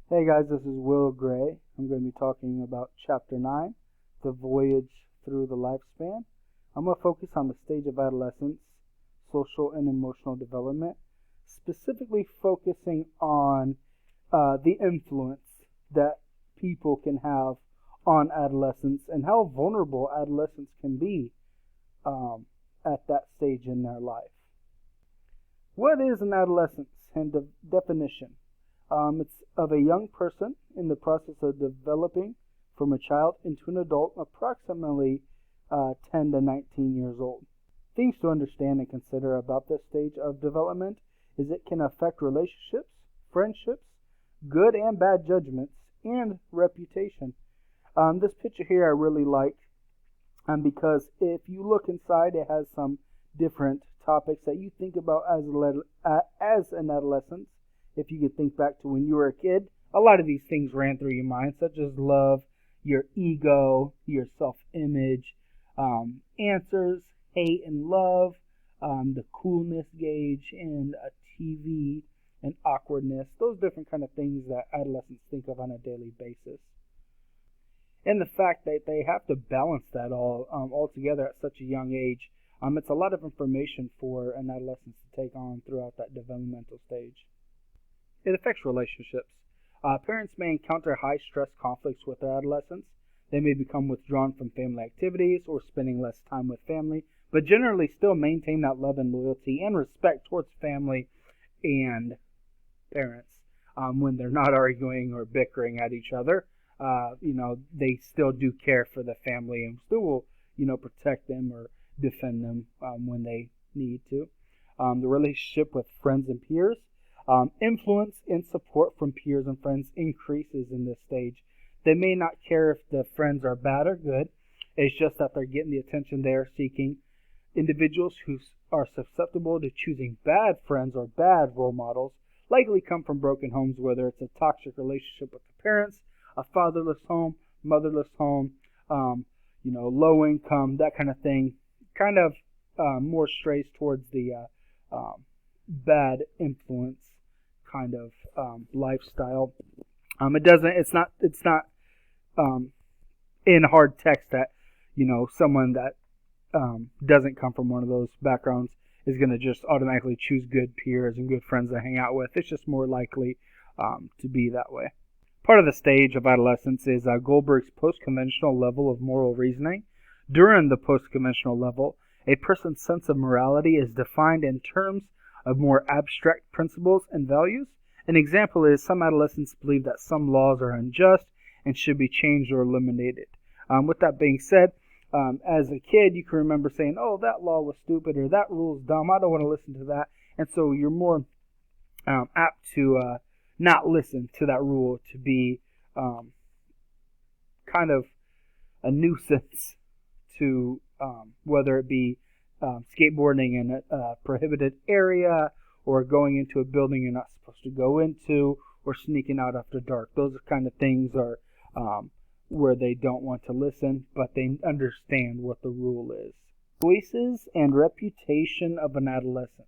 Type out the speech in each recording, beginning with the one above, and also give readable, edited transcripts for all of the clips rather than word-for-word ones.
Hey guys, this is Will Gray. I'm going to be talking about Chapter 9, The Voyage Through the Lifespan. I'm going to focus on the stage of adolescence, social and emotional development, specifically focusing on the influence that people can have on adolescence and how vulnerable adolescents can be at that stage in their life. What is an adolescence and definition? It's of a young person in the process of developing from a child into an adult, approximately 10 to 19 years old. Things to understand and consider about this stage of development is it can affect relationships, friendships, good and bad judgments, and reputation. This picture here I really like because if you look inside, it has some different topics that you think about as an adolescent. If you could think back to when you were a kid, a lot of these things ran through your mind, such as love, your ego, your self-image, answers, hate and love, the coolness gauge, and a TV, and awkwardness. Those different kind of things that adolescents think of on a daily basis. And the fact that they have to balance that all together at such a young age, it's a lot of information for an adolescent to take on throughout that developmental stage. It affects relationships. Parents may encounter high-stress conflicts with their adolescents. They may become withdrawn from family activities or spending less time with family, but generally still maintain that love and loyalty and respect towards family and parents. When they're not arguing or bickering at each other, they still do care for the family and still will, protect them or defend them when they need to. The relationship with friends and peers. Influence and support from peers and friends increases in this stage. They may not care if the friends are bad or good. It's just that they're getting the attention they are seeking. Individuals who are susceptible to choosing bad friends or bad role models likely come from broken homes, whether it's a toxic relationship with the parents, a fatherless home, motherless home, low income, that kind of thing. Kind of more strays towards the bad influence kind of lifestyle. It's not in hard text that someone that doesn't come from one of those backgrounds is going to just automatically choose good peers and good friends to hang out with. It's just more likely to be that way. Part of the stage of adolescence is Goldberg's post-conventional level of moral reasoning. During the post-conventional level, a person's sense of morality is defined in terms of more abstract principles and values. An example is some adolescents believe that some laws are unjust and should be changed or eliminated. With that being said, as a kid, you can remember saying, oh, that law was stupid or that rule is dumb. I don't want to listen to that. And so you're more apt to not listen to that rule, to be kind of a nuisance to whether it be skateboarding in a prohibited area or going into a building you're not supposed to go into or sneaking out after dark. Those kind of things are where they don't want to listen, but they understand what the rule is. Choices and reputation of an adolescent.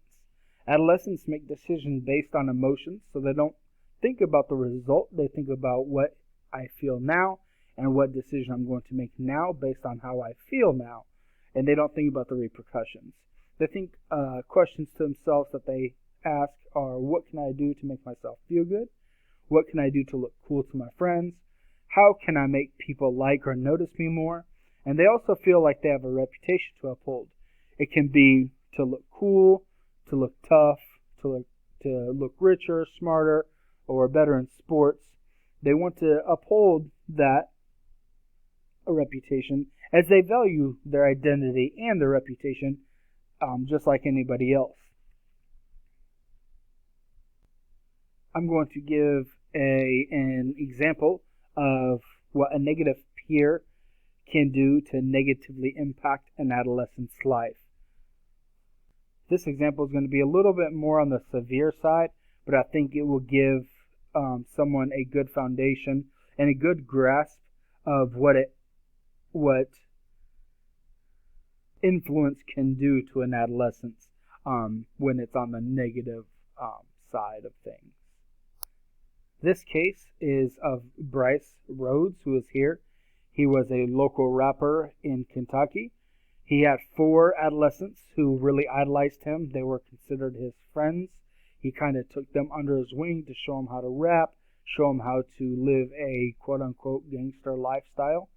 Adolescents make decisions based on emotions, so they don't think about the result. They think about what I feel now and what decision I'm going to make now based on how I feel now. And they don't think about the repercussions. They think questions to themselves that they ask are, what can I do to make myself feel good? What can I do to look cool to my friends? How can I make people like or notice me more? And they also feel like they have a reputation to uphold. It can be to look cool, to look tough, to look richer, smarter, or better in sports. They want to uphold that reputation as they value their identity and their reputation just like anybody else. I'm going to give an example of what a negative peer can do to negatively impact an adolescent's life. This example is going to be a little bit more on the severe side, but I think it will give someone a good foundation and a good grasp of what influence can do to an adolescent when it's on the negative side of things. This case is of Bryce Rhodes, who is here. He was a local rapper in Kentucky. He had 4 adolescents who really idolized him. They were considered his friends. He kind of took them under his wing to show them how to rap, show them how to live a quote-unquote gangster lifestyle.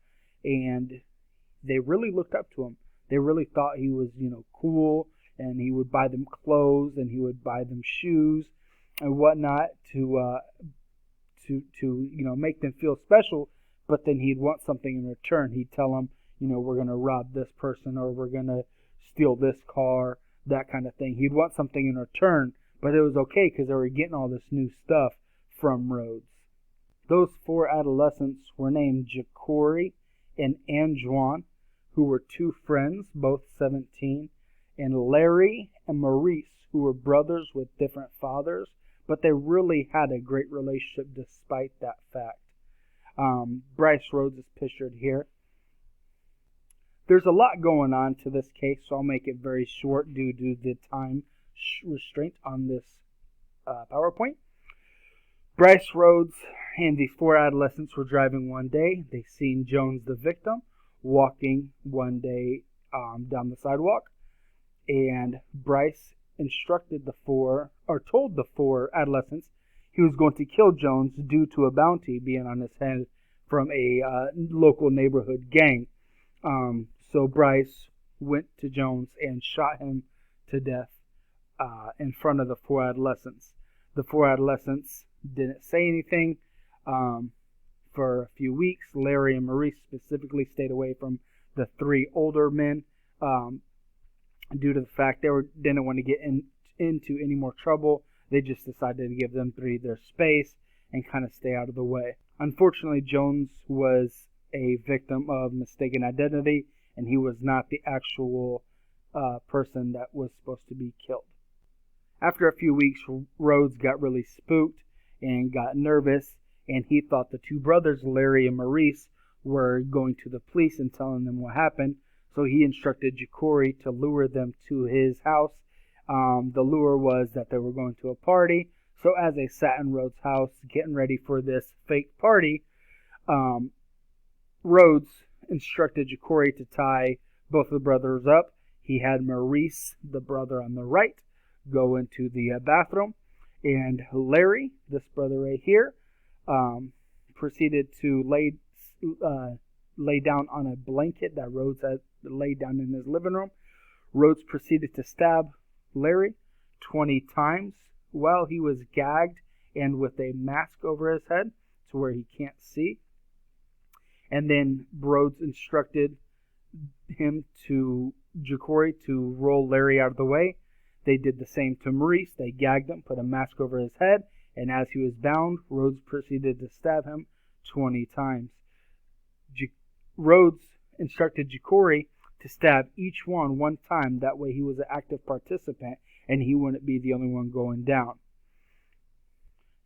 And they really looked up to him. They really thought he was, cool, and he would buy them clothes, and he would buy them shoes and whatnot to make them feel special. But then he'd want something in return. He'd tell them, we're going to rob this person, or we're going to steal this car, that kind of thing. He'd want something in return, but it was okay because they were getting all this new stuff from Rhodes. Those 4 adolescents were named Jacory and Anjuan, who were 2 friends, both 17, and Larry and Maurice, who were brothers with different fathers, but they really had a great relationship despite that fact. Bryce Rhodes is pictured here. There's a lot going on to this case, so I'll make it very short due to the time restraint on this PowerPoint. Bryce Rhodes and these 4 adolescents were driving one day. They seen Jones, the victim, walking one day down the sidewalk, and Bryce told the 4 adolescents he was going to kill Jones due to a bounty being on his head from a local neighborhood gang. So Bryce went to Jones and shot him to death in front of the 4 adolescents. The 4 adolescents didn't say anything for a few weeks. Larry and Maurice specifically stayed away from the 3 older men due to the fact they didn't want to get into any more trouble. They just decided to give them 3 their space and kind of stay out of the way. Unfortunately, Jones was a victim of mistaken identity, and he was not the actual person that was supposed to be killed. After a few weeks, Rhodes got really spooked and got nervous, and he thought the 2 brothers, Larry and Maurice, were going to the police and telling them what happened. So he instructed Jacory to lure them to his house. The lure was that they were going to a party. So as they sat in Rhodes' house getting ready for this fake party, Rhodes instructed Jacory to tie both of the brothers up. He had Maurice, the brother on the right, go into the bathroom, and Larry, this brother right here, proceeded to lay down on a blanket that Rhodes had laid down in his living room. Rhodes proceeded to stab Larry 20 times while he was gagged and with a mask over his head to where he can't see. And then Rhodes instructed Jacory to roll Larry out of the way. They did the same to Maurice. They gagged him, put a mask over his head, and as he was bound, Rhodes proceeded to stab him 20 times. Rhodes instructed Jacory to stab each one time. That way he was an active participant and he wouldn't be the only one going down.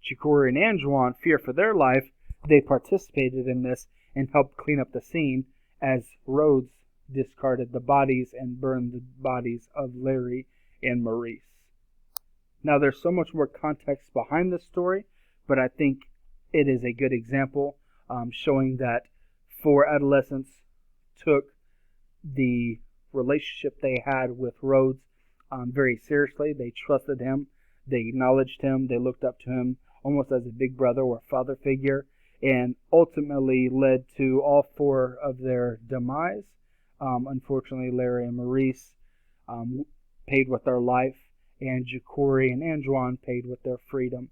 Jacory and Anjuan, fear for their life, they participated in this and helped clean up the scene as Rhodes discarded the bodies and burned the bodies of Larry and Maurice. Now there's so much more context behind this story, but I think it is a good example showing that 4 adolescents took the relationship they had with Rhodes very seriously. They trusted him, they acknowledged him, they looked up to him almost as a big brother or father figure, and ultimately led to all 4 of their demise. Unfortunately, Larry and Maurice paid with their life, and Jacory and Anjuan paid with their freedom.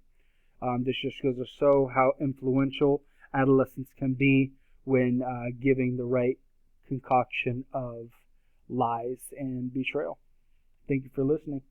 This just goes to show how influential adolescents can be when giving the right concoction of lies and betrayal. Thank you for listening.